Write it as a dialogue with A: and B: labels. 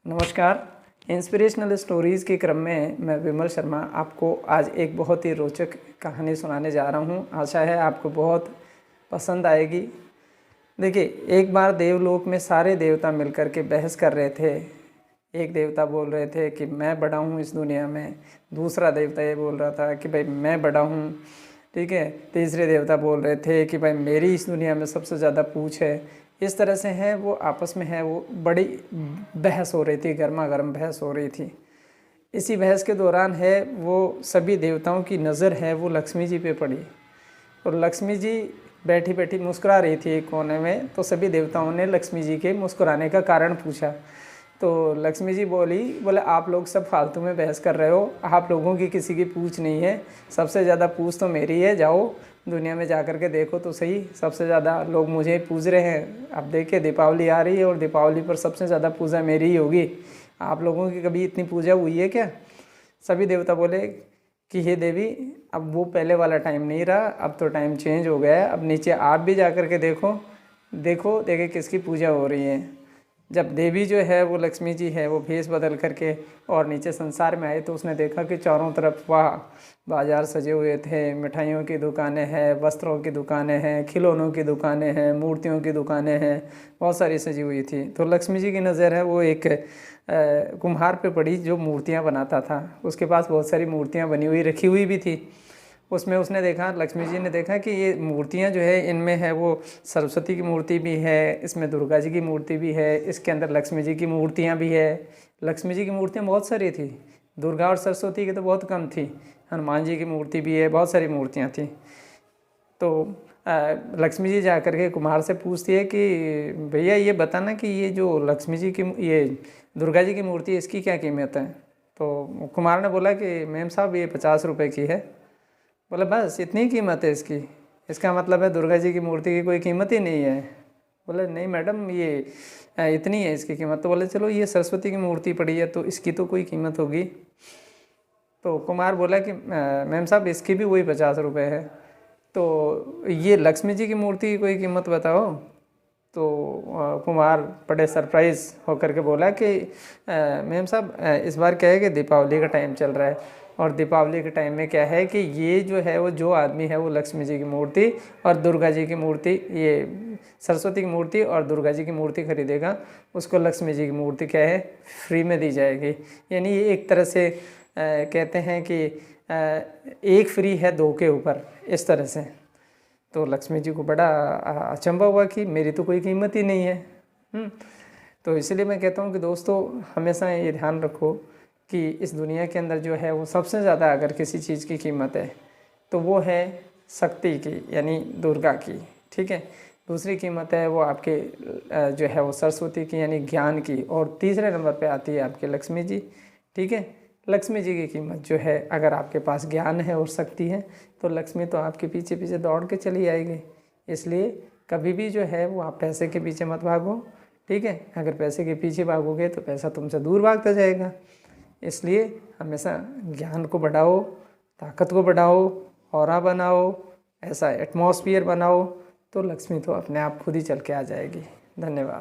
A: नमस्कार। Inspirational stories के क्रम में मैं विमल शर्मा आपको आज एक बहुत ही रोचक कहानी सुनाने जा रहा हूँ। आशा है आपको बहुत पसंद आएगी। देखिए, एक बार देवलोक में सारे देवता मिलकर के बहस कर रहे थे। एक देवता बोल रहे थे कि मैं बड़ा हूँ इस दुनिया में, दूसरा देवता ये बोल रहा था कि भाई मैं बड़ा हूँ, ठीक है। तीसरे देवता बोल रहे थे कि भाई मेरी इस दुनिया में सबसे ज़्यादा पूछ है। इस तरह से है वो आपस में है वो बड़ी बहस हो रही थी, गर्मा गर्म बहस हो रही थी। इसी बहस के दौरान है वो सभी देवताओं की नज़र है वो लक्ष्मी जी पे पड़ी और लक्ष्मी जी बैठी बैठी मुस्कुरा रही थी एक कोने में। तो सभी देवताओं ने लक्ष्मी जी के मुस्कुराने का कारण पूछा। तो लक्ष्मी जी बोले आप लोग सब फालतू में बहस कर रहे हो, आप लोगों की किसी की पूछ नहीं है, सबसे ज़्यादा पूछ तो मेरी है। जाओ दुनिया में जा कर के देखो तो सही, सबसे ज़्यादा लोग मुझे ही पूज रहे हैं। अब देखिए दीपावली आ रही है और दीपावली पर सबसे ज़्यादा पूजा मेरी ही होगी। आप लोगों की कभी इतनी पूजा हुई है क्या? सभी देवता बोले कि हे देवी, अब वो पहले वाला टाइम नहीं रहा, अब तो टाइम चेंज हो गया है। अब नीचे आप भी जा कर के देखे किसकी पूजा हो रही है। जब देवी जो है वो लक्ष्मी जी है वो भेष बदल करके और नीचे संसार में आए तो उसने देखा कि चारों तरफ वाह बाज़ार सजे हुए थे, मिठाइयों की दुकानें हैं, वस्त्रों की दुकानें हैं, खिलौनों की दुकानें हैं, मूर्तियों की दुकानें हैं, बहुत सारी सजी हुई थी। तो लक्ष्मी जी की नज़र है वो एक कुम्हार पे पड़ी जो मूर्तियाँ बनाता था। उसके पास बहुत सारी मूर्तियाँ बनी हुई रखी हुई भी थी। उसमें उसने देखा, लक्ष्मी जी ने देखा कि ये मूर्तियाँ जो है इनमें है वो सरस्वती की मूर्ति भी है, इसमें दुर्गा जी की मूर्ति भी है, इसके अंदर लक्ष्मी जी की मूर्तियाँ भी है। लक्ष्मी जी की मूर्तियाँ बहुत सारी थी, दुर्गा और सरस्वती की तो बहुत कम थी। हनुमान जी की मूर्ति भी है, बहुत सारी मूर्तियाँ थी। तो लक्ष्मी जी जा कर के कुम्हार से पूछती है कि भैया ये बताना कि ये जो लक्ष्मी जी की ये दुर्गा जी की मूर्ति है इसकी क्या कीमत है? तो कुम्हार ने बोला कि मैम साहब ये 50 रुपये की है। बोले बस इतनी कीमत है इसकी? इसका मतलब है दुर्गा जी की मूर्ति की कोई कीमत ही नहीं है? बोले नहीं मैडम, ये इतनी है इसकी कीमत। तो बोले चलो ये सरस्वती की मूर्ति पड़ी है तो इसकी तो कोई कीमत होगी। तो कुमार बोला कि मैम साहब इसकी भी वही 50 रुपये है, तो ये लक्ष्मी जी की मूर्ति की कोई कीमत बताओ। तो कुमार बड़े सरप्राइज़ होकर के बोला कि मैम साहब इस बार क्या है कि दीपावली का टाइम चल रहा है और दीपावली के टाइम में क्या है कि ये जो है वो जो आदमी है वो लक्ष्मी जी की मूर्ति और दुर्गा जी की मूर्ति, ये सरस्वती की मूर्ति और दुर्गा जी की मूर्ति खरीदेगा, उसको लक्ष्मी जी की मूर्ति क्या है फ्री में दी जाएगी। यानी ये एक तरह से कहते हैं कि एक फ्री है दो के ऊपर, इस तरह से। तो लक्ष्मी जी को बड़ा अचंभा हुआ कि मेरी तो कोई कीमत ही नहीं है। तो इसलिए मैं कहता हूँ कि दोस्तों हमेशा ये ध्यान रखो कि इस दुनिया के अंदर जो है वो सबसे ज़्यादा अगर किसी चीज़ की कीमत है तो वो है शक्ति की, यानी दुर्गा की, ठीक है। दूसरी कीमत है वो आपके जो है वो सरस्वती की यानी ज्ञान की, और तीसरे नंबर पे आती है आपकी लक्ष्मी जी, ठीक है। लक्ष्मी जी की कीमत जो है, अगर आपके पास ज्ञान है और शक्ति है तो लक्ष्मी तो आपके पीछे पीछे दौड़ के चली आएगी। इसलिए कभी भी जो है वो आप पैसे के पीछे मत भागो, ठीक है। अगर पैसे के पीछे भागोगे तो पैसा तुमसे दूर भागता जाएगा। इसलिए हमेशा ज्ञान को बढ़ाओ, ताकत को बढ़ाओ, ऑरा बनाओ, ऐसा एटमॉस्फियर बनाओ, तो लक्ष्मी तो अपने आप खुद ही चल के आ जाएगी। धन्यवाद।